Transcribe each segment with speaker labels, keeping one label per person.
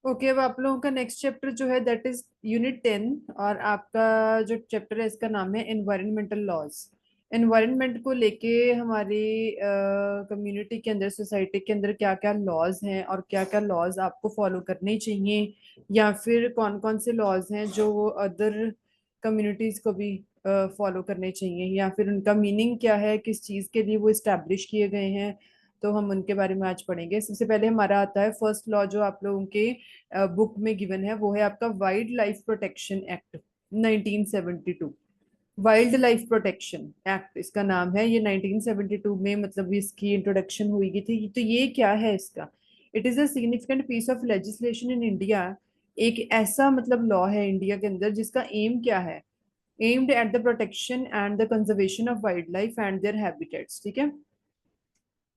Speaker 1: Okay, अब आप लोगों का नेक्स्ट चैप्टर जो है दैट इज यूनिट 10। और आपका जो चैप्टर है इसका नाम है एनवायरमेंटल लॉज। एनवायरनमेंट को लेके हमारी कम्युनिटी के अंदर, सोसाइटी के अंदर क्या क्या लॉज हैं और क्या क्या लॉज आपको फॉलो करने चाहिए, या फिर कौन कौन से लॉज हैं जो अदर कम्युनिटीज को भी फॉलो करने चाहिए, या फिर उनका मीनिंग क्या है, किस चीज़ के लिए वो इस्टेब्लिश किए गए हैं। तो हम उनके बारे में आज पढ़ेंगे। सबसे पहले हमारा आता है फर्स्ट लॉ जो आप लोगों के बुक में गिवन है, वो है आपका wild life protection act 1972। Wild life protection act इसका नाम है। ये 1972 में मतलब इसकी इंट्रोडक्शन हुई थी। तो ये क्या है इसका? It is a significant piece of legislation in India. एक ऐसा मतलब लॉ है इंडिया के अंदर जिसका एम क्या है? Aimed at the protection and the conservation of wild life and their habitats. ठीक है,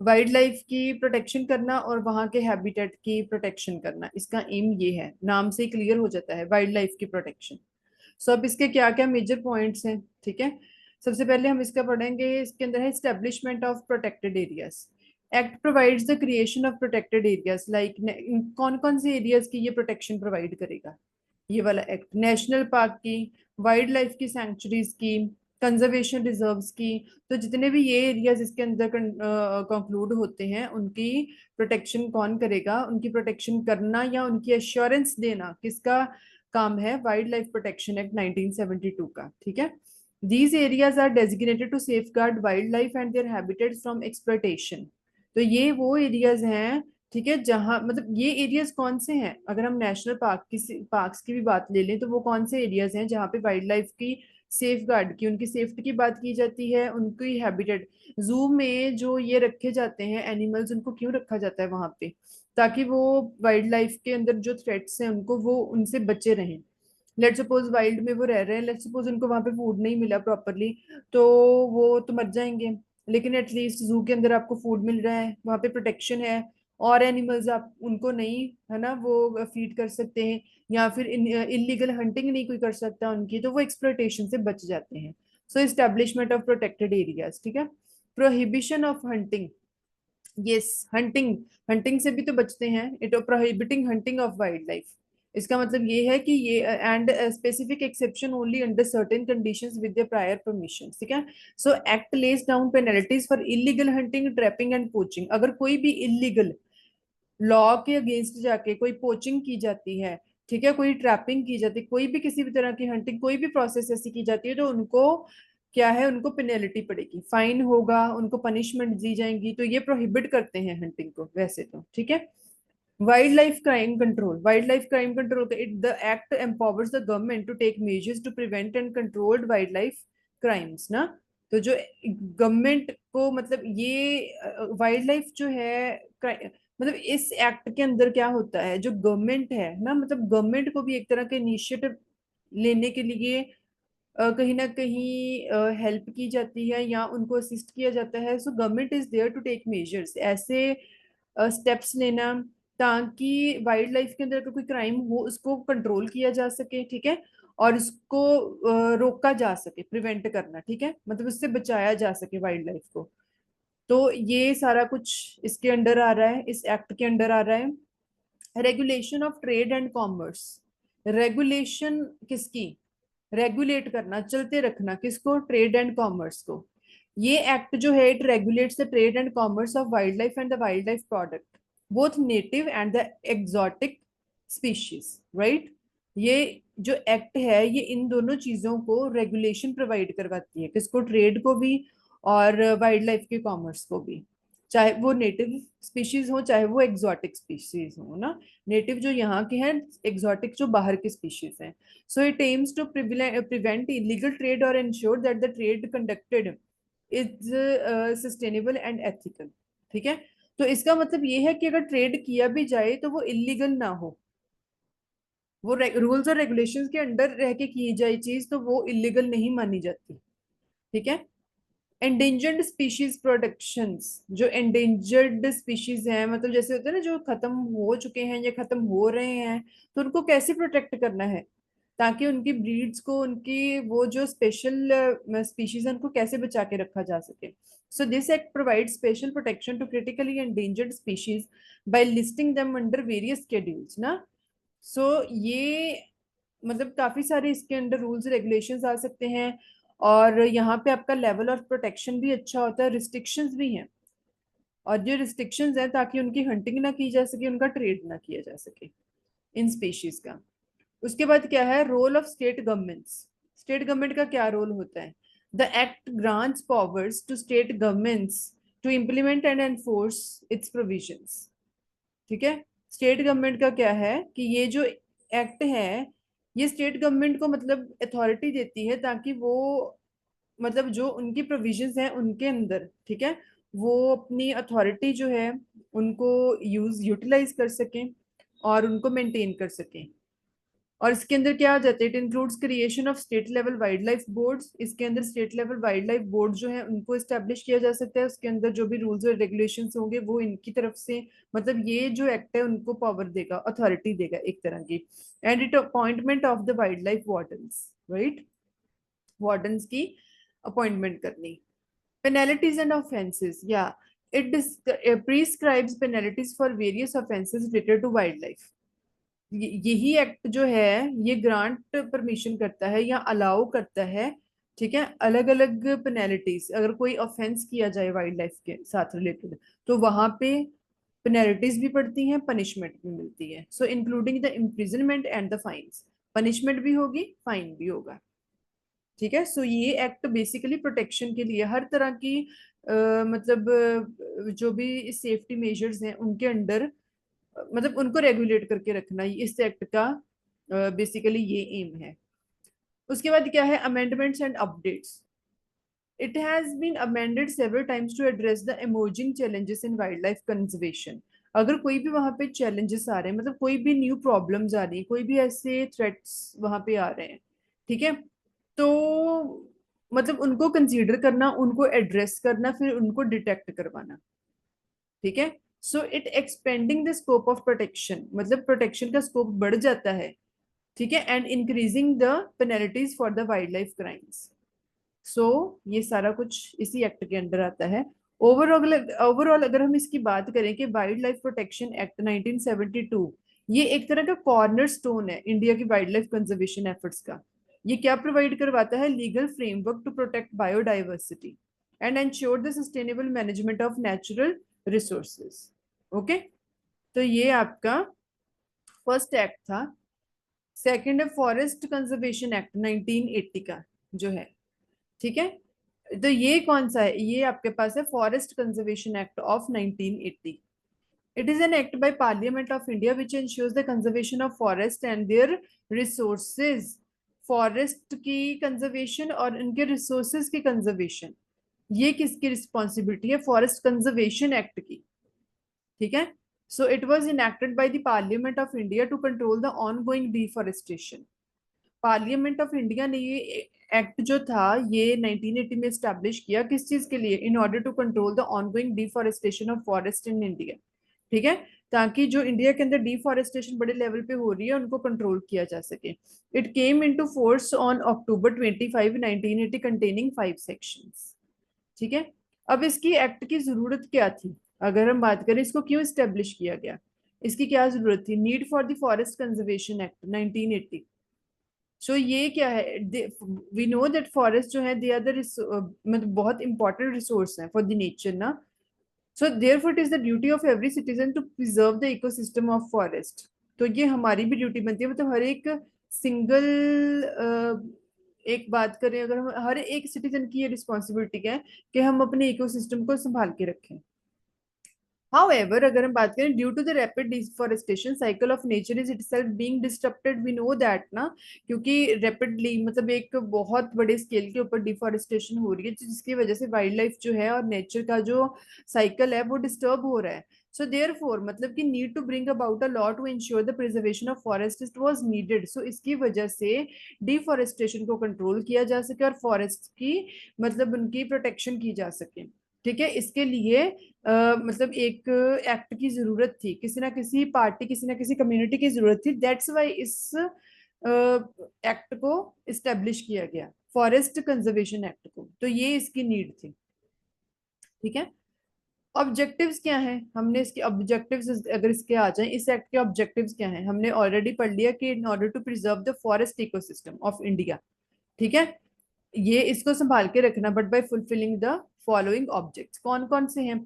Speaker 1: वाइल्ड लाइफ की प्रोटेक्शन करना और वहां के हैबिटेट की प्रोटेक्शन करना, इसका एम ये है। नाम से क्लियर हो जाता है वाइल्ड लाइफ की प्रोटेक्शन। सो अब इसके क्या क्या मेजर पॉइंट्स हैं, ठीक है। सबसे पहले हम इसका पढ़ेंगे। इसके अंदर है establishment of protected areas. Act provides the creation of protected areas like, कौन कौन से एरियाज की ये प्रोटेक्शन प्रोवाइड करेगा? ये वाला एक्ट नेशनल पार्क की, वाइल्ड लाइफ की सेंचुरीज की, कंजर्वेशन रिजर्व्स की। तो जितने भी ये एरियाज इसके अंदर कंक्लूड होते हैं उनकी प्रोटेक्शन कौन करेगा? उनकी प्रोटेक्शन करना या उनकी एश्योरेंस देना किसका काम है? वाइल्ड लाइफ प्रोटेक्शन एक्ट 1972 का, ठीक है। These areas are designated to safeguard wildlife and their habitats from exploitation. तो ये वो एरियाज हैं, ठीक है, जहां मतलब ये एरियाज कौन से हैं? अगर हम नेशनल पार्क की पार्क्स की भी बात ले लें तो वो कौन से एरियाज हैं जहाँ पे वाइल्ड लाइफ की सेफ गार्ड की, उनकी सेफ्टी की बात की जाती है, उनकी हैबिटेट। जू में जो ये रखे जाते हैं एनिमल्स, उनको क्यों रखा जाता है वहां पे? ताकि वो वाइल्ड लाइफ के अंदर जो थ्रेट्स हैं उनको वो उनसे बचे रहें। लेट सपोज वाइल्ड में वो रह रहे हैं, लेट सपोज उनको वहां पे फूड नहीं मिला प्रॉपरली, तो वो तो मर जाएंगे। लेकिन एटलीस्ट जू के अंदर आपको फूड मिल रहा है, वहां पे प्रोटेक्शन है। और एनिमल्स आप उनको नहीं, है ना, वो फीड कर सकते हैं, या फिर इलीगल हंटिंग नहीं कोई कर सकता उनकी, तो वो एक्सप्लॉयटेशन से बच जाते हैं। So establishment of protected areas, ठीक है। Prohibition of hunting, yes, hunting. Hunting से भी तो बचते हैं। It prohibiting hunting of wild life, इसका मतलब ये है कि ये and specific exception only under certain conditions with the prior permission, ठीक है। So act lays down penalties for illegal hunting, trapping and poaching. अगर कोई भी इलीगल लॉ के अगेंस्ट जाके कोई पोचिंग की जाती है, ठीक है, कोई ट्रैपिंग की जाती है, कोई भी किसी भी तरह की हंटिंग, कोई भी प्रोसेस ऐसी की जाती है, तो उनको क्या है? उनको पेनल्टी पड़ेगी, फाइन होगा, उनको पनिशमेंट दी जाएंगी। तो ये प्रोहिबिट करते हैं हंटिंग को वैसे तो, ठीक है। Wildlife crime control, wildlife crime control, it the act empowers the government to take measures to prevent and controlled wild life crimes ना। तो जो गवर्नमेंट को मतलब ये वाइल्ड लाइफ जो है मतलब इस एक्ट के अंदर क्या होता है, जो गवर्नमेंट है ना, मतलब गवर्नमेंट को भी एक तरह के इनिशिएटिव लेने के लिए कहीं ना कहीं हेल्प की जाती है या उनको असिस्ट किया जाता है। So government is there to take measures, ऐसे स्टेप्स लेना ताकि वाइल्ड लाइफ के अंदर अगर कोई क्राइम हो उसको कंट्रोल किया जा सके, ठीक है, और इसको रोका जा सके, प्रिवेंट करना, ठीक है, मतलब उससे बचाया जा सके वाइल्ड लाइफ को। तो ये सारा कुछ इसके अंडर आ रहा है, इस एक्ट के अंडर आ रहा है। Regulation of trade and commerce, regulation किसकी? रेगुलेट करना, चलते रखना किसको? ट्रेड एंड कॉमर्स को। ये एक्ट जो है it regulates the trade and commerce of wild life and the wild life product, both native and the exotic species, right. ये जो एक्ट है ये इन दोनों चीजों को रेगुलेशन प्रोवाइड करवाती है, किसको? ट्रेड को भी और वाइल्ड लाइफ के कॉमर्स को भी, चाहे वो नेटिव स्पीशीज हो चाहे वो एग्जॉटिक स्पीशीज हो ना। नेटिव जो यहाँ के हैं, एग्जॉटिक जो बाहर की स्पीशीज हैं। So it aims to prevent illegal trade or ensure that the trade conducted is sustainable and ethical, ठीक है। तो इसका मतलब ये है कि अगर ट्रेड किया भी जाए तो वो इलीगल ना हो, वो रूल्स और रेगुलेशंस के अंडर रह के की जाए चीज तो वो इलीगल नहीं मानी जाती, ठीक है। एंडेंजर्ड स्पीशीज प्रोटेक्शंस, जो एंडेंजर्ड स्पीशीज हैं मतलब जैसे होता है ना जो खत्म हो चुके हैं या खत्म हो रहे हैं, तो उनको कैसे प्रोटेक्ट करना है ताकि उनकी ब्रीड्स को, उनकी वो जो स्पेशल स्पीशीज है उनको कैसे बचा के रखा जा सके। So this act provide special protection to critically endangered species by listing them under various schedules ना। ये मतलब काफी सारे इसके अंडर रूल्स रेगुलेशंस आ सकते हैं, और यहाँ पे आपका लेवल ऑफ प्रोटेक्शन भी अच्छा होता है, रिस्ट्रिक्शंस भी हैं। और जो रिस्ट्रिक्शंस हैं ताकि उनकी हंटिंग ना की जा सके, उनका ट्रेड ना किया जा सके इन स्पीशीज का। उसके बाद क्या है, role of state governments. State government का क्या रोल होता है? The act grants powers to state governments to implement and enforce its provisions. ठीक है, स्टेट गवर्नमेंट का क्या है कि ये जो एक्ट है, ये स्टेट गवर्नमेंट को मतलब अथॉरिटी देती है ताकि वो मतलब जो उनकी प्रोविजंस हैं उनके अंदर, ठीक है, वो अपनी अथॉरिटी जो है उनको यूटिलाइज कर सकें और उनको मेंटेन कर सकें। और इसके अंदर क्या आ जाता है, it includes creation of state level wild life boards. इसके अंदर state level wild life board जो है उनको एस्टेब्लिश किया जा सकता है, उसके अंदर जो भी रूल्स और रेगुलेशंस होंगे वो इनकी तरफ से, मतलब ये जो एक्ट है उनको पावर देगा, अथॉरिटी देगा एक तरह की। And it appointment of the wild life wardens, right, wardens की अपॉइंटमेंट करनी। पेनल्टीज एंड ऑफेंसेस, या it prescribes penalties for various offences related to wildlife. यही एक्ट जो है ये ग्रांट परमिशन करता है या अलाउ करता है, ठीक है, अलग अलग पेनल्टीज। अगर कोई ऑफेंस किया जाए वाइल्ड लाइफ के साथ रिलेटेड, तो वहां पे पेनल्टीज भी पड़ती हैं, पनिशमेंट भी मिलती है। So including the imprisonment and the fines, punishment भी होगी, फाइन भी होगा। ठीक है, सो ये एक्ट बेसिकली प्रोटेक्शन के लिए हर तरह की मतलब जो भी सेफ्टी मेजर्स हैं उनके अंडर, मतलब उनको रेगुलेट करके रखना, इस एक्ट का बेसिकली ये एम है। उसके बाद क्या है, amendments and updates. It has been amended several times to address the emerging challenges in wildlife conservation. अगर कोई भी वहां पे चैलेंजेस आ रहे हैं, मतलब कोई भी न्यू प्रॉब्लम्स आ रही है, कोई भी ऐसे थ्रेट्स वहां पे आ रहे हैं, ठीक है, तो मतलब उनको कंसीडर करना, उनको एड्रेस करना, फिर उनको डिटेक्ट करवाना। ठीक है, so it expanding the scope of protection, मतलब प्रोटेक्शन का स्कोप बढ़ जाता है। ठीक है, and increasing the penalties for the wild life crimes. So ये सारा कुछ इसी एक्ट के अंडर आता है। ओवरऑल ओवरऑल अगर हम इसकी बात करें कि वाइल्ड लाइफ प्रोटेक्शन एक्ट 1972, ये एक तरह का कॉर्नर स्टोन है इंडिया की वाइल्ड लाइफ कंजर्वेशन एफर्ट्स का। ये क्या प्रोवाइड करवाता है, legal framework to protect biodiversity and ensure the sustainable management of natural resources. Okay, तो ये आपका फर्स्ट एक्ट था। सेकंड है फॉरेस्ट कंजर्वेशन एक्ट 1980 का जो है, ठीक है, तो ये कौन सा है, ये आपके पास है forest conservation act of 1980। It is an act by parliament of India which ensures the conservation of forest and their resources. Forest की कंजर्वेशन और इनके रिसोर्सेज की कंजर्वेशन, ये किसकी रिस्पॉन्सिबिलिटी है, फॉरेस्ट कंजर्वेशन एक्ट की। ठीक है, so it was enacted by the parliament of India to control the ongoing deforestation. Parliament of India ने ये एक्ट जो था ये 1980 में स्टैब्लिश किया, किस चीज के लिए, in order to control the ongoing deforestation of forest in India. ठीक है, ताकि जो इंडिया के अंदर डिफॉरेस्टेशन बड़े लेवल पे हो रही है उनको कंट्रोल किया जा सके। It came into force on October 25 1980, containing 5 sections. ठीक है, अब इसकी एक्ट की जरूरत क्या थी, अगर हम बात करें इसको क्यों स्टेब्लिश किया गया, इसकी क्या जरूरत थी, need for the forest conservation act 1980। सो ये क्या है, वी नो दैट फॉरेस्ट जो है दे आर द मतलब बहुत इंपॉर्टेंट रिसोर्स है फॉर द नेचर ना। So therefore it is the duty of every citizen to preserve the ecosystem of forest. तो ये हमारी भी ड्यूटी बनती है, मतलब हर एक सिंगल एक बात करें, अगर हम हर एक सिटीजन की ये रिस्पॉन्सिबिलिटी है कि हम अपने इकोसिस्टम को संभाल के रखें। However, अगर हम बात करें due to the rapid deforestation cycle of nature is itself being disturbed, we know that ना, क्योंकि रैपिडली मतलब एक बहुत बड़े स्केल के ऊपर डिफॉरेस्टेशन हो रही है, जिसकी वजह से वाइल्ड लाइफ जो है और नेचर का जो साइकिल है वो डिस्टर्ब हो रहा है। सो देयरफॉर मतलब कि need to bring about a law to ensure the preservation of forest it was needed. So इसकी वजह से डिफॉरेस्टेशन को कंट्रोल किया जा सके और फॉरेस्ट की मतलब उनकी प्रोटेक्शन की जा सके। ठीक है, इसके लिए मतलब एक एक्ट की जरूरत थी, किसी ना किसी पार्टी, किसी ना किसी कम्युनिटी की जरूरत थी, दैट्स वाई इस एक्ट को इस्टेब्लिश किया गया, फॉरेस्ट कंजर्वेशन एक्ट को, तो ये इसकी नीड थी। ठीक है, ऑब्जेक्टिव्स क्या हैं, हमने इसके ऑब्जेक्टिव्स अगर इसके आ जाएं, इस एक्ट के ऑब्जेक्टिव्स क्या हैं, हमने ऑलरेडी पढ़ लिया कि in order to preserve the forest ecosystem of India, ठीक है, ये इसको संभाल के रखना, but by fulfilling the following objects, कौन कौन से हैं?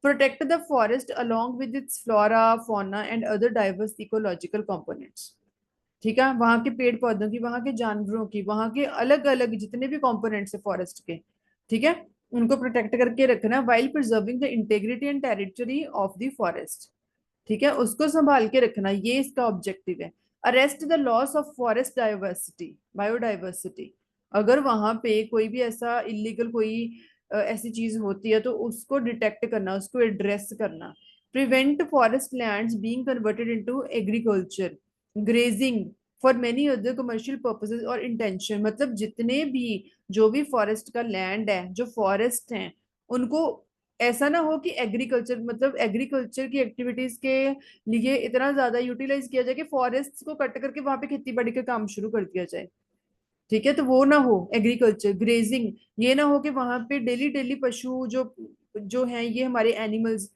Speaker 1: Protect the forest along with its flora fauna and other diverse ecological components, ठीक है, वहां के पेड़ पौधों की, वहां के जानवरों की, वहां के अलग अलग जितने भी कंपोनेंट्स है फॉरेस्ट के, ठीक है, उनको प्रोटेक्ट करके रखना, while preserving the integrity and territory of the forest, ठीक है, उसको संभाल के रखना, ये इसका ऑब्जेक्टिव है। Arrest the loss of forest diversity, biodiversity, अगर वहां पे कोई भी ऐसा इलीगल कोई ऐसी चीज होती है तो उसको डिटेक्ट करना, उसको एड्रेस करना। Prevent forest lands being converted into agriculture, grazing for many other commercial purposes और इंटेंशन, मतलब जितने भी जो भी फॉरेस्ट का लैंड है, जो फॉरेस्ट हैं, उनको ऐसा ना हो कि एग्रीकल्चर, मतलब एग्रीकल्चर की एक्टिविटीज के लिए इतना ज्यादा यूटिलाइज किया जाए कि फॉरेस्ट को कट करके वहां पे खेती बाड़ी का काम शुरू कर दिया जाए, ठीक है, तो वो ना हो। एग्रीकल्चर ग्रेजिंग, ये ना हो कि वहां पे डेली डेली पशु जो जो हैं ये हमारे एनिमल्स,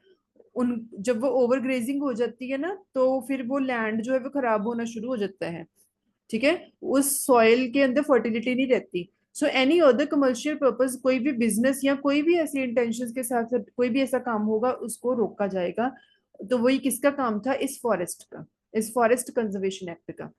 Speaker 1: उन जब वो ओवर ग्रेजिंग हो जाती है ना तो फिर वो लैंड जो है वो खराब होना शुरू हो जाता है, ठीक है, उस सॉइल के अंदर फर्टिलिटी नहीं रहती। So any other commercial purpose, कोई भी बिजनेस या कोई भी ऐसी इंटेंशंस के साथ कोई भी ऐसा काम होगा उसको रोका जाएगा। तो वही किसका काम था, इस फॉरेस्ट का, इस फॉरेस्ट कंजर्वेशन एक्ट का।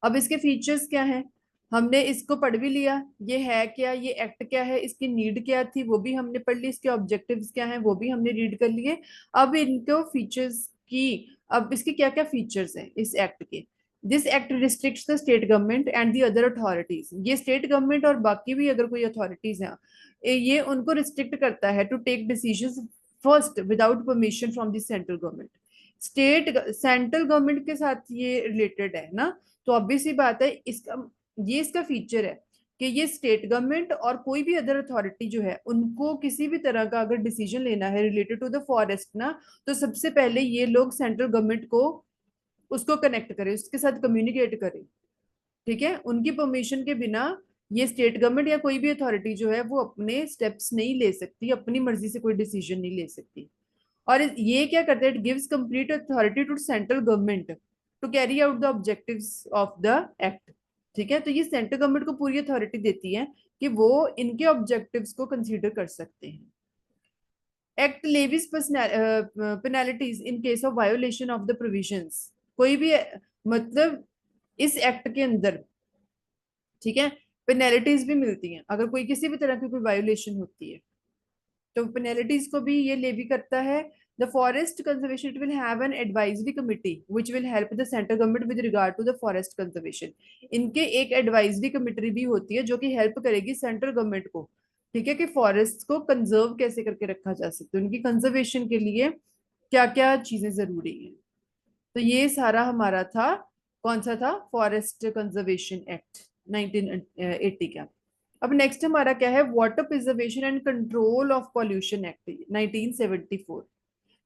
Speaker 1: अब इसके फीचर्स क्या हैं, हमने इसको पढ़ भी लिया, ये है क्या, ये एक्ट क्या है, इसकी नीड क्या थी वो भी हमने पढ़ ली, इसके ऑब्जेक्टिव्स क्या हैं वो भी हमने रीड कर लिए। अब इनको फीचर्स की, अब इसके क्या क्या फीचर्स हैं इस एक्ट के। This act restricts the state government and the other authorities, ये स्टेट गवर्नमेंट और बाकी भी अगर कोई अथॉरिटीज हैं ये उनको रिस्ट्रिक्ट करता है to take decisions first without permission from the central government. State central government के साथ ये रिलेटेड है ना, तो ऑब्वियस सी बात है इसका, ये इसका फीचर है कि ये स्टेट गवर्नमेंट और कोई भी अदर अथॉरिटी जो है उनको किसी भी तरह का अगर डिसीजन लेना है रिलेटेड टू द फॉरेस्ट ना, तो सबसे पहले ये लोग सेंट्रल गवर्नमेंट को उसको कनेक्ट करें, उसके साथ कम्युनिकेट करें, ठीक है, उनकी परमिशन के बिना ये स्टेट गवर्नमेंट या कोई भी अथॉरिटी जो है वो अपने स्टेप्स नहीं ले सकती, अपनी मर्जी से कोई डिसीजन नहीं ले सकती। और ये क्या करता है, it gives complete authority to central government to carry out the objectives of the act, ठीक है, तो ये सेंट्रल गवर्नमेंट को पूरी अथॉरिटी देती है कि वो इनके ऑब्जेक्टिव्स को कंसीडर कर सकते हैं। Act levies penalties in case of violation of the provisions, कोई भी मतलब इस एक्ट के अंदर, ठीक है, पेनल्टीज भी मिलती हैं अगर कोई किसी भी तरह की कोई वायोलेशन होती है, तो पेनल्टीज को भी ये लेवी करता है। The forest conservation it will have an advisory committee which will help the central government with regard to the forest conservation, इनके एक एडवाइजरी कमिटी भी होती है जो कि हेल्प करेगी सेंट्रल गवर्नमेंट को, ठीक है, कि फॉरेस्ट को कंजर्व कैसे करके रखा जा सकता है, उनकी कंजर्वेशन के लिए क्या क्या चीजें जरूरी हैं। तो ये सारा हमारा था, कौन सा था, फॉरेस्ट कंजर्वेशन एक्ट 1980 का। अब नेक्स्ट हमारा क्या है, water preservation and control of pollution act 1974।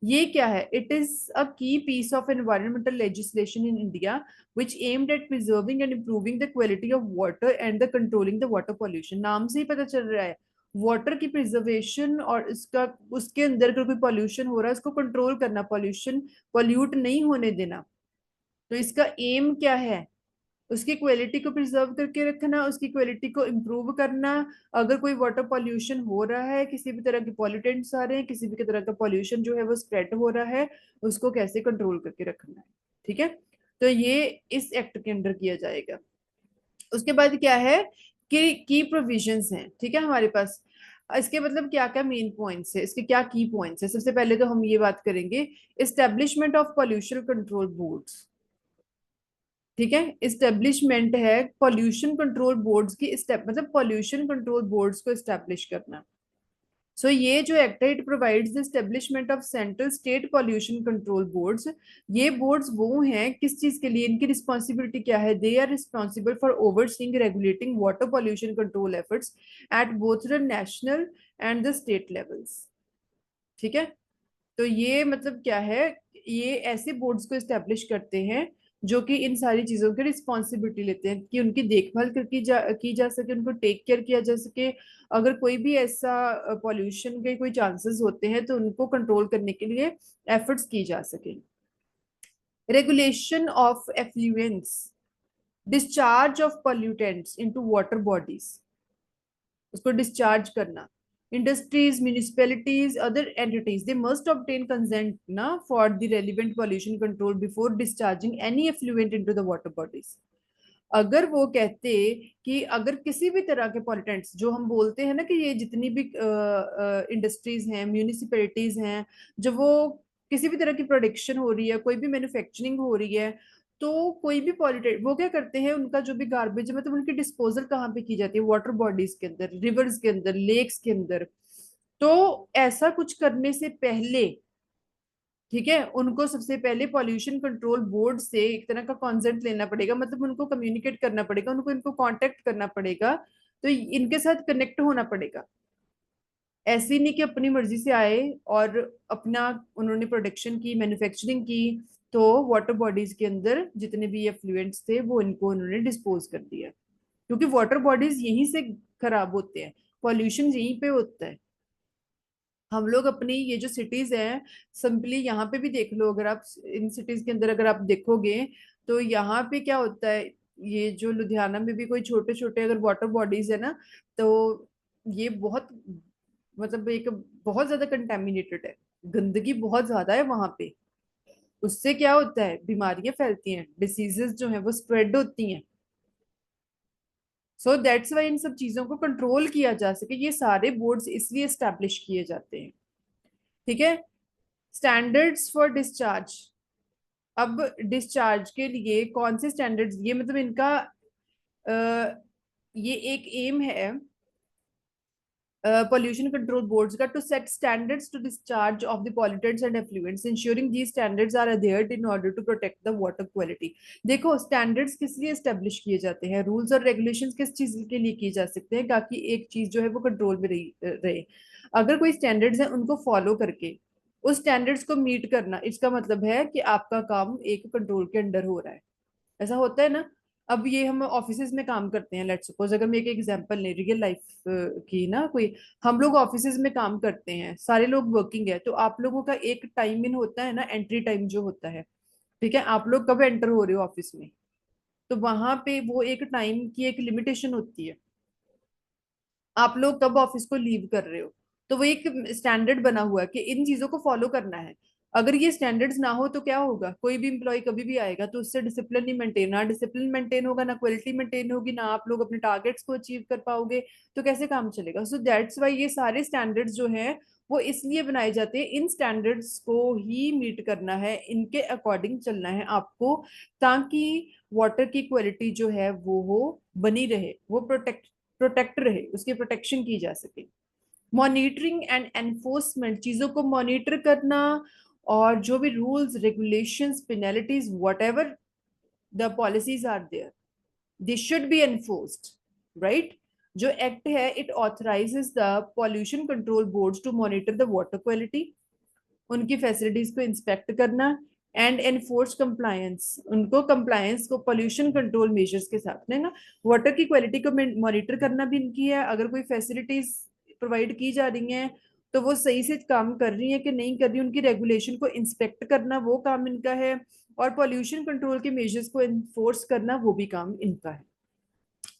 Speaker 1: ये क्या है, it is a key piece of environmental legislation in India which aimed at preserving and improving the quality of water and the controlling the water pollution, नाम से ही पता चल रहा है water की प्रिजर्वेशन और इसका, उसके अंदर अगर कोई पॉल्यूशन हो रहा है उसको कंट्रोल करना, पॉल्यूशन पॉल्यूट नहीं होने देना। तो इसका एम क्या है, उसकी क्वालिटी को प्रिजर्व करके रखना, उसकी क्वालिटी को इम्प्रूव करना, अगर कोई वाटर पॉल्यूशन हो रहा है, किसी भी तरह के पॉल्यूटेंट्स आ रहे हैं, किसी भी तरह का पॉल्यूशन जो है वो स्प्रेड हो रहा है, उसको कैसे कंट्रोल करके रखना है, ठीक है, तो ये इस एक्ट के अंडर किया जाएगा। उसके बाद क्या है कि की प्रोविजंस हैं, ठीक है, हमारे पास इसके मतलब क्या क्या मेन पॉइंट्स है, इसके क्या की पॉइंट्स है। सबसे पहले तो हम ये बात करेंगे establishment of pollution control boards, ठीक है, इस्टेब्लिशमेंट है पॉल्यूशन कंट्रोल बोर्ड्स की, स्टेप मतलब पॉल्यूशन कंट्रोल बोर्ड्स को इस्टेब्लिश करना। सो ये जो एक्ट है it provides the establishment of central state pollution control boards. ये बोर्ड्स वो हैं किस चीज के लिए, इनकी रिस्पॉन्सिबिलिटी क्या है, they are responsible for overseeing regulating water pollution control efforts at both the national and the state levels, ठीक है, तो ये मतलब क्या है, ये ऐसे बोर्ड्स को इस्टेब्लिश करते हैं जो कि इन सारी चीजों की रिस्पॉन्सिबिलिटी लेते हैं कि उनकी देखभाल की जा सके, उनको टेक केयर किया जा सके। अगर कोई भी ऐसा पॉल्यूशन के कोई चांसेस होते हैं तो उनको कंट्रोल करने के लिए एफर्ट्स की जा सके। Regulation of effluents, discharge of pollutants into water bodies, उसको डिस्चार्ज करना। Industries, municipalities, other entities, they must obtain consent ना for the relevant pollution control before discharging any effluent into the water bodies. अगर वो कहते कि अगर किसी भी तरह के पॉल्यूटेंट्स, जो हम बोलते हैं ना कि ये जितनी भी इंडस्ट्रीज हैं, म्यूनिसिपैलिटीज हैं, जब वो किसी भी तरह की प्रोडक्शन हो रही है, कोई भी मैन्युफैक्चरिंग हो रही है, तो कोई भी पॉल्यूटेंट वो क्या करते हैं, उनका जो भी गार्बेज है मतलब उनकी डिस्पोजल कहाँ पे की जाती है, वाटर बॉडीज के अंदर, रिवर्स के अंदर, लेक्स के अंदर। तो ऐसा कुछ करने से पहले, ठीक है, उनको सबसे पहले पॉल्यूशन कंट्रोल बोर्ड से एक तरह का कॉन्सेंट लेना पड़ेगा, मतलब उनको कम्युनिकेट करना पड़ेगा, उनको इनको कांटेक्ट करना पड़ेगा, तो इनके साथ कनेक्ट होना पड़ेगा। ऐसे नहीं कि अपनी मर्जी से आए और अपना उन्होंने प्रोडक्शन की, मैन्युफैक्चरिंग की, तो वाटर बॉडीज के अंदर जितने भी एफ्लुएंट्स थे वो इनको उन्होंने डिस्पोज कर दिया, क्योंकि वाटर बॉडीज यहीं से खराब होते हैं, पॉल्यूशन यहीं पे होता है। हम लोग अपनी ये जो सिटीज हैं, सिंपली यहाँ पे भी देख लो, अगर आप इन सिटीज के अंदर अगर आप देखोगे तो यहाँ पे क्या होता है, ये जो लुधियाना में भी कोई छोटे छोटे अगर वाटर बॉडीज है ना, तो ये बहुत, मतलब एक बहुत ज्यादा कंटेमिनेटेड है, गंदगी बहुत ज्यादा है वहां पे। उससे क्या होता है, बीमारियां फैलती हैं, डिसीजेस जो है वो स्प्रेड होती हैं। सो दैट्स वाई इन सब चीजों को कंट्रोल किया जा सके, ये सारे बोर्ड्स इसलिए स्टैब्लिश किए जाते हैं। ठीक है। Standards for discharge. अब डिस्चार्ज के लिए कौन से स्टैंडर्ड्स, ये मतलब इनका ये एक एम है pollution control boards का, to set standards to discharge of the pollutants and effluents, ensuring these standards are adhered in order to protect the water quality। देखो स्टैंडर्ड्स किस लिए एस्टेब्लिश किए जाते हैं, रूल्स और रेगुलेशंस किस चीज के लिए किए जा सकते हैं, ताकि एक चीज जो है वो कंट्रोल में रहे। अगर कोई स्टैंडर्ड्स है उनको फॉलो करके उस स्टैंडर्ड्स को मीट करना, इसका मतलब है कि आपका काम एक कंट्रोल के अंडर हो रहा है। ऐसा होता है ना। अब ये हम ऑफिसेज में काम करते हैं, लेट्स सपोज, अगर मैं एक एग्जांपल ले, रियल लाइफ की ना कोई, हम लोग ऑफिसेज में काम करते हैं, सारे लोग वर्किंग है, तो आप लोगों का एक टाइम इन होता है ना, एंट्री टाइम जो होता है। ठीक है, आप लोग कब एंटर हो रहे हो ऑफिस में, तो वहां पे वो एक टाइम की एक लिमिटेशन होती है, आप लोग कब ऑफिस को लीव कर रहे हो, तो वो एक स्टैंडर्ड बना हुआ है कि इन चीजों को फॉलो करना है। अगर ये स्टैंडर्ड्स ना हो तो क्या होगा, कोई भी इंप्लॉय कभी भी आएगा तो उससे डिसिप्लिन नहीं मेंटेन, ना डिसिप्लिन मेंटेन होगा, ना क्वालिटी मेंटेन होगी, ना आप लोग अपने टारगेट्स को अचीव कर पाओगे, तो कैसे काम चलेगा। सो दैट्स वाई ये सारे स्टैंडर्ड्स जो हैं वो इसलिए बनाए जाते हैं, इन स्टैंडर्ड्स को ही मीट करना है, इनके अकॉर्डिंग चलना है आपको, ताकि वाटर की क्वालिटी जो है वो बनी रहे, वो प्रोटेक्ट रहे, उसकी प्रोटेक्शन की जा सके। मॉनिटरिंग एंड एनफोर्समेंट, चीजों को मॉनिटर करना, और जो भी rules, regulations, penalties, whatever the policies are there, they should be enforced, right. जो एक्ट है, it authorises the pollution control boards to monitor the water quality, उनकी फैसिलिटीज को इंस्पेक्ट करना, एंड एनफोर्स कंप्लायंस, उनको compliance को pollution control measures के साथ है ना, वाटर की क्वालिटी को मॉनिटर करना भी इनकी है। अगर कोई फैसिलिटीज प्रोवाइड की जा रही हैं तो वो सही से काम कर रही है कि नहीं कर रही, उनकी रेगुलेशन को इंस्पेक्ट करना वो काम इनका है, और पॉल्यूशन कंट्रोल के मेजर्स को इन्फोर्स करना वो भी काम इनका है।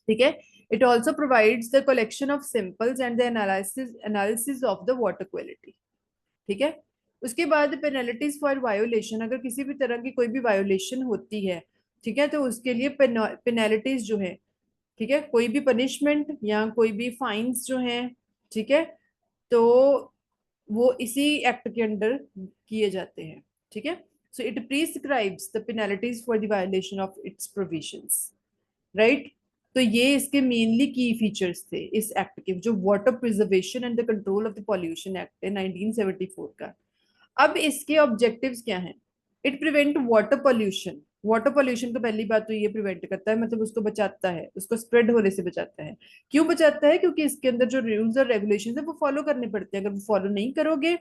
Speaker 1: ठीक है। It also provides the collection of samples and the analysis of the water quality. ठीक है। उसके बाद पेनल्टीज फॉर वायोलेशन, अगर किसी भी तरह की कोई भी वायोलेशन होती है, ठीक है, तो उसके लिए पेनल्टीज जो है, ठीक है, कोई भी पनिशमेंट या कोई भी फाइन्स जो है, ठीक है, तो वो इसी एक्ट के अंडर किए जाते हैं। ठीक है। So it prescribes the penalties for the violation of its provisions, right. तो ये इसके मेनली की फीचर्स थे इस एक्ट के, जो water preservation and the control of the pollution act है 1974 का। अब इसके ऑब्जेक्टिव्स क्या हैं। It prevent water pollution, water pollution को पहली बात तो ये प्रिवेंट करता है, मतलब उसको बचाता है, उसको स्प्रेड होने से बचाता है। क्यों बचाता है, क्योंकि इसके अंदर जो रूल्स और रेगुलेशन है वो फॉलो करने पड़ते हैं, अगर वो फॉलो नहीं करोगे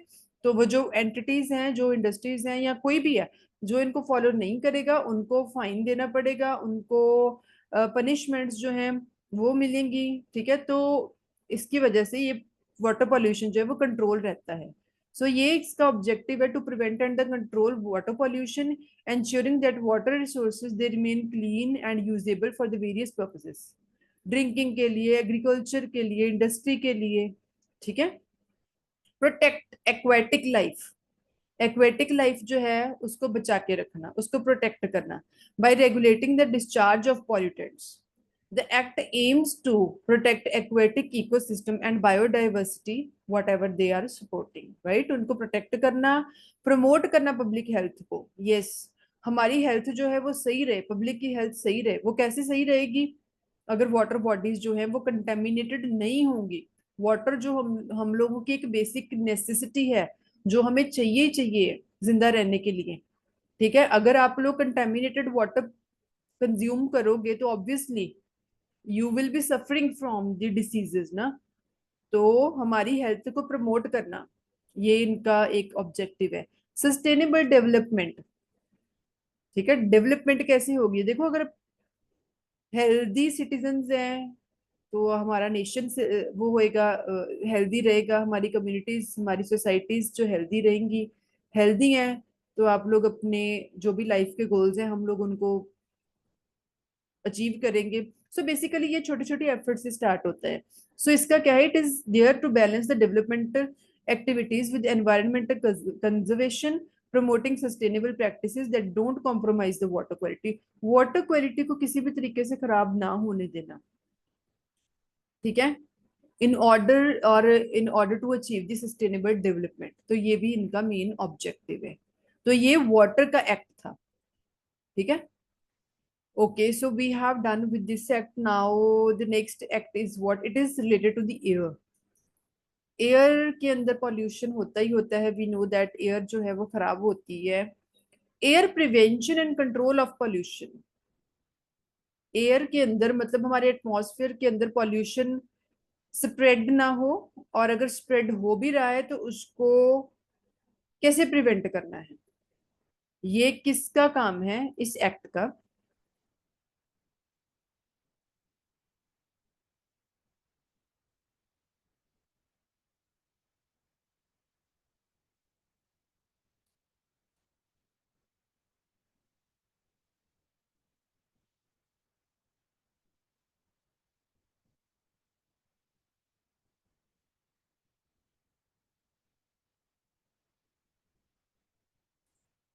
Speaker 1: तो वो जो एंटिटीज हैं, जो इंडस्ट्रीज हैं या कोई भी है, जो इनको फॉलो नहीं करेगा उनको फाइन देना पड़ेगा, उनको पनिशमेंट्स जो हैं वो मिलेंगी। ठीक है, तो इसकी वजह से ये वाटर पॉल्यूशन जो है वो कंट्रोल रहता है। सो ये इसका ऑब्जेक्टिव है, to prevent and control water pollution, ensuring that water resources they remain clean and usable for the various purposes, drinking के लिए, एग्रीकल्चर के लिए, इंडस्ट्री के लिए। ठीक है, protect aquatic life, aquatic life जो है उसको बचा के रखना, उसको प्रोटेक्ट करना, by regulating the discharge of pollutants. The act aims to protect aquatic ecosystem and biodiversity whatever they are supporting, right. उनको प्रोटेक्ट करना, प्रमोट करना पब्लिक हेल्थ को। यस, हमारी हेल्थ जो है वो सही रहे, पब्लिक की हेल्थ सही रहे। वो कैसे सही रहेगी? अगर वाटर बॉडीज जो है वो कंटेमिनेटेड नहीं होंगी। वाटर जो हम लोगों की एक बेसिक नेसेसिटी है, जो हमें चाहिए ही चाहिए जिंदा रहने के लिए। ठीक है, अगर आप लोग कंटेमिनेटेड वाटर कंज्यूम करोगे तो obviously you will be suffering from the diseases ना। तो हमारी हेल्थ को प्रमोट करना, ये इनका एक ऑब्जेक्टिव है। Sustainable development. ठीक है, डेवलपमेंट कैसे होगी? देखो, अगर हेल्दी सिटीजन्स हैं तो हमारा नेशन से वो होएगा, हेल्दी रहेगा, हमारी कम्युनिटीज, हमारी सोसाइटीज जो हेल्दी रहेंगी, हेल्दी हैं तो आप लोग अपने जो भी लाइफ के गोल्स हैं हम लोग उनको अचीव करेंगे। सो बेसिकली ये छोटे छोटे एफर्ट से स्टार्ट होता है। सो इसका क्या है, it is there to balance the developmental activities with environmental conservation, promoting sustainable practices that don't compromise the water quality। वाटर क्वालिटी को किसी भी तरीके से खराब ना होने देना। ठीक है, in order to achieve the sustainable development, तो ये भी इनका मेन ऑब्जेक्टिव है। तो ये वाटर का एक्ट था। ठीक है, okay, so we have done with this act. Now the next act is what, it is related to the air. Air के अंदर पॉल्यूशन होता ही होता है, वी नो दैट एयर जो है वो खराब होती है। Air prevention and control of pollution. Air के अंदर मतलब हमारे एटमॉस्फेयर के अंदर पॉल्यूशन स्प्रेड ना हो, और अगर स्प्रेड हो भी रहा है तो उसको कैसे प्रिवेंट करना है, ये किसका काम है इस एक्ट का?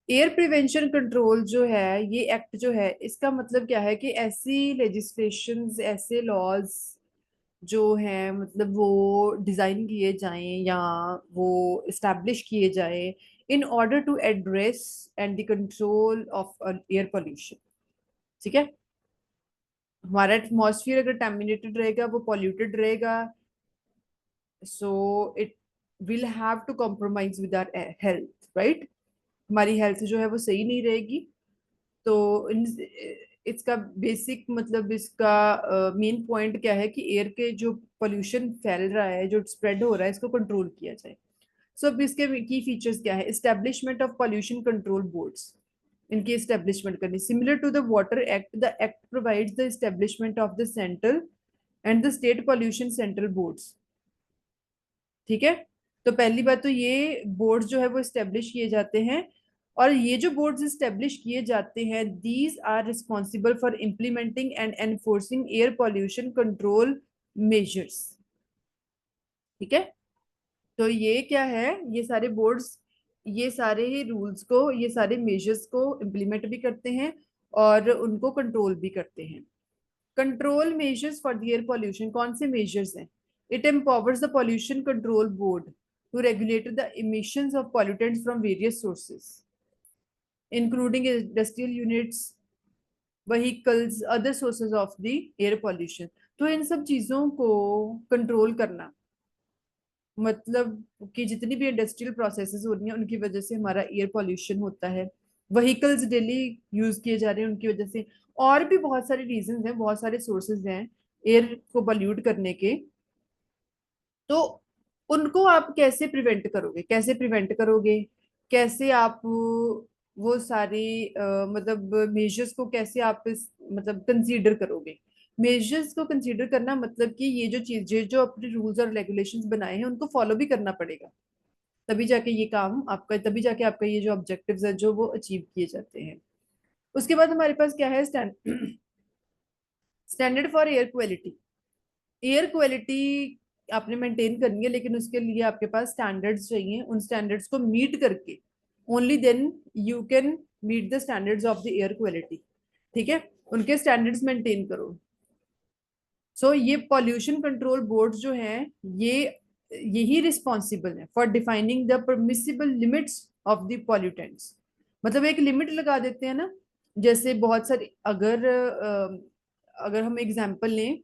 Speaker 1: एयर प्रिवेंशन कंट्रोल जो है, ये एक्ट जो है इसका मतलब क्या है कि ऐसी लेजिस्लेशंस, ऐसे लॉज जो हैं मतलब वो डिजाइन किए जाएं या वो इस्टेब्लिश किए जाएं in order to address and the control of air pollution. ठीक है, हमारा एटमॉस्फेयर अगर टैमिनेटेड रहेगा, वो पॉल्यूटेड रहेगा, so it will have to compromise with our health, right. हमारी हेल्थ जो है वो सही नहीं रहेगी। तो इसका बेसिक मतलब इसका मेन पॉइंट क्या है कि एयर के जो पोल्यूशन फैल रहा है, जो स्प्रेड हो रहा है, इसको कंट्रोल किया जाए। सो अब इसके की फीचर्स क्या है? Establishment of pollution control boards, इनकी एस्टेब्लिशमेंट करनी। Similar to the water act, the act provides the establishment of the central and the state pollution central boards. ठीक है, तो पहली बात तो ये बोर्ड जो है वो स्टेब्लिश किए जाते हैं, और ये जो बोर्ड्स स्टेब्लिश किए जाते हैं, these are responsible for implementing and enforcing air pollution control measures. ठीक है, तो ये क्या है, ये सारे बोर्ड्स ये सारे ही रूल्स को, ये सारे मेजर्स को इम्प्लीमेंट भी करते हैं और उनको कंट्रोल भी करते हैं। Control measures for the air pollution, कौन से मेजर्स हैं? It empowers the pollution control board to regulate the emissions of pollutants from various sources including industrial units, vehicles, other sources of the air pollution. तो इन सब चीजों को control करना, मतलब कि जितनी भी इंडस्ट्रियल प्रोसेसेस हो रही हैं उनकी वजह से हमारा एयर पॉल्यूशन होता है, व्हीकल्स डेली यूज किए जा रहे हैं उनकी वजह से, और भी बहुत सारे रीजंस हैं, बहुत सारे सोर्सेज हैं एयर को पॉल्यूट करने के। तो उनको आप कैसे प्रिवेंट करोगे, कैसे प्रिवेंट करोगे, कैसे आप वो सारी मतलब मेजर्स को कैसे आप इस मतलब कंसीडर करोगे। मेजर्स को कंसीडर करना मतलब कि ये जो चीजें जो अपने रूल्स और रेगुलेशंस बनाए हैं उनको फॉलो भी करना पड़ेगा, तभी जाके ये काम आपका, तभी जाके आपका ये जो ऑब्जेक्टिव्स है जो वो अचीव किए जाते हैं। उसके बाद हमारे पास क्या है, standard for air quality. Air quality आपने मेंटेन करनी है, लेकिन उसके लिए आपके पास स्टैंडर्ड्स चाहिए। उन स्टैंडर्ड्स को मीट करके only then you can meet the standards of the air quality. ठीक है, उनके स्टैंडर्ड्स मेंटेन करो। ये पॉल्यूशन कंट्रोल बोर्ड जो हैं, ये यही रिस्पॉन्सिबल है for defining the permissible limits of the pollutants. मतलब एक लिमिट लगा देते हैं ना, जैसे बहुत सारी, अगर हम एग्जांपल लें,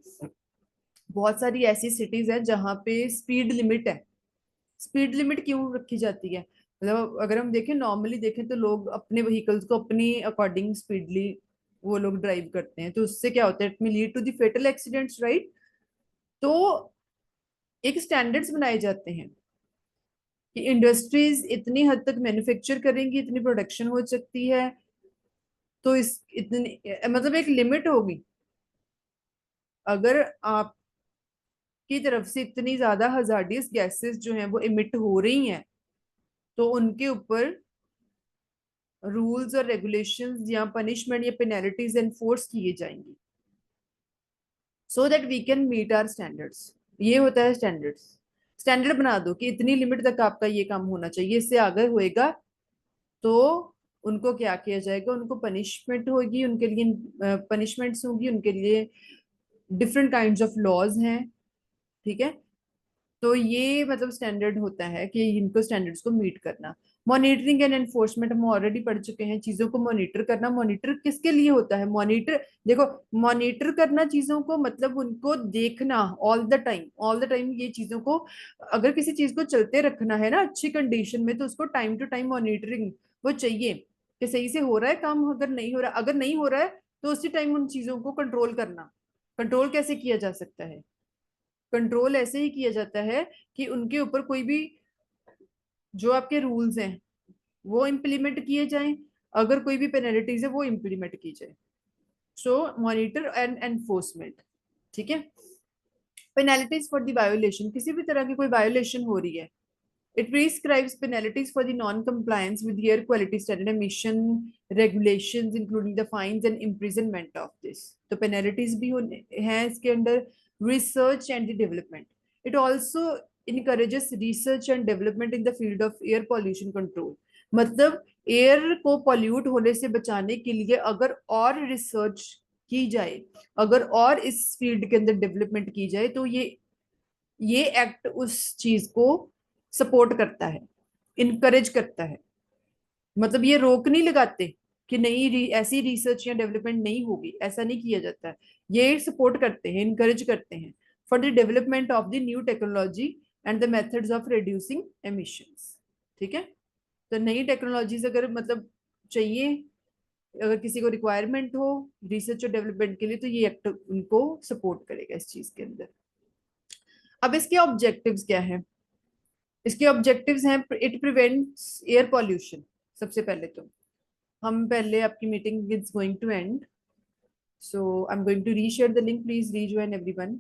Speaker 1: बहुत सारी ऐसी सिटीज हैं जहाँ पे स्पीड लिमिट है। स्पीड लिमिट क्यों रखी जाती है? मतलब अगर हम देखें, नॉर्मली देखें तो लोग अपने व्हीकल्स को अपनी अकॉर्डिंग स्पीडली वो लोग ड्राइव करते हैं, तो उससे क्या होता है, इट में lead to the fatal accidents, right. तो एक स्टैंडर्ड्स बनाए जाते हैं कि इंडस्ट्रीज इतनी हद तक मैन्युफैक्चर करेंगी, इतनी प्रोडक्शन हो सकती है, तो इस इतनी मतलब एक लिमिट होगी। अगर आपकी तरफ से इतनी ज्यादा हजार्डियस गैसेस जो हैं वो इमिट हो रही हैं, तो उनके ऊपर रूल्स और रेगुलेशंस या पनिशमेंट या पेनल्टीज एनफोर्स किए जाएंगी, so that we can meet our standards. ये होता है स्टैंडर्ड्स। स्टैंडर्ड बना दो कि इतनी लिमिट तक आपका ये काम होना चाहिए, इससे आगे होएगा तो उनको क्या किया जाएगा, उनको पनिशमेंट होगी, उनके लिए पनिशमेंट्स होगी, उनके लिए डिफरेंट काइंड्स ऑफ लॉज हैं। ठीक है, तो ये मतलब स्टैंडर्ड होता है कि इनको स्टैंडर्ड्स को मीट करना। मॉनिटरिंग एंड एनफोर्समेंट हम ऑलरेडी पढ़ चुके हैं, चीजों को मॉनिटर करना। मॉनिटर किसके लिए होता है? मॉनिटर, देखो, मॉनिटर करना चीजों को मतलब उनको देखना all the time, all the time ये चीजों को, अगर किसी चीज को चलते रखना है ना अच्छी कंडीशन में, तो उसको टाइम टू टाइम मॉनिटरिंग वो चाहिए कि सही से हो रहा है काम। अगर नहीं हो रहा है तो उसी टाइम उन चीजों को कंट्रोल करना। कंट्रोल कैसे किया जा सकता है? कंट्रोल ऐसे ही किया जाता है कि उनके ऊपर कोई भी जो आपके रूल्स हैं वो इम्प्लीमेंट किए जाएं, अगर कोई भी पेनल्टीज है वो इम्प्लीमेंट की जाए। So monitor and enforcement. ठीक है, पेनल्टीज फॉर द वायोलेशन, किसी भी तरह की कोई वायोलेशन हो रही है, it prescribes penalties for the non compliance with air quality standard emission regulations including the fines and imprisonment of this। तो पेनल्टीज भी हैं इसके under. Research and the development, it also encourages research and development in the field of air pollution control। मतलब air को pollute होने से बचाने के लिए अगर और रिसर्च की जाए, अगर और इस फील्ड के अंदर डेवलपमेंट की जाए, तो ये एक्ट उस चीज को सपोर्ट करता है, इनकरेज करता है। मतलब ये रोक नहीं लगाते कि नहीं ऐसी रिसर्च या डेवलपमेंट नहीं होगी, ऐसा नहीं किया जाता है। ये सपोर्ट करते हैं, इनकरेज करते हैं for the development of the new technology and the methods of reducing emissions. ठीक है, तो नई टेक्नोलॉजीज अगर मतलब चाहिए, अगर किसी को रिक्वायरमेंट हो रिसर्च और डेवलपमेंट के लिए, तो ये एक्ट उनको सपोर्ट करेगा इस चीज के अंदर। अब इसके ऑब्जेक्टिव्स क्या है? इसके ऑब्जेक्टिव्स हैं, इट प्रिवेंट्स एयर पॉल्यूशन। सबसे पहले तो हम पहले, आपकी meeting is going to end, so I am going to reshare the link, please rejoin everyone.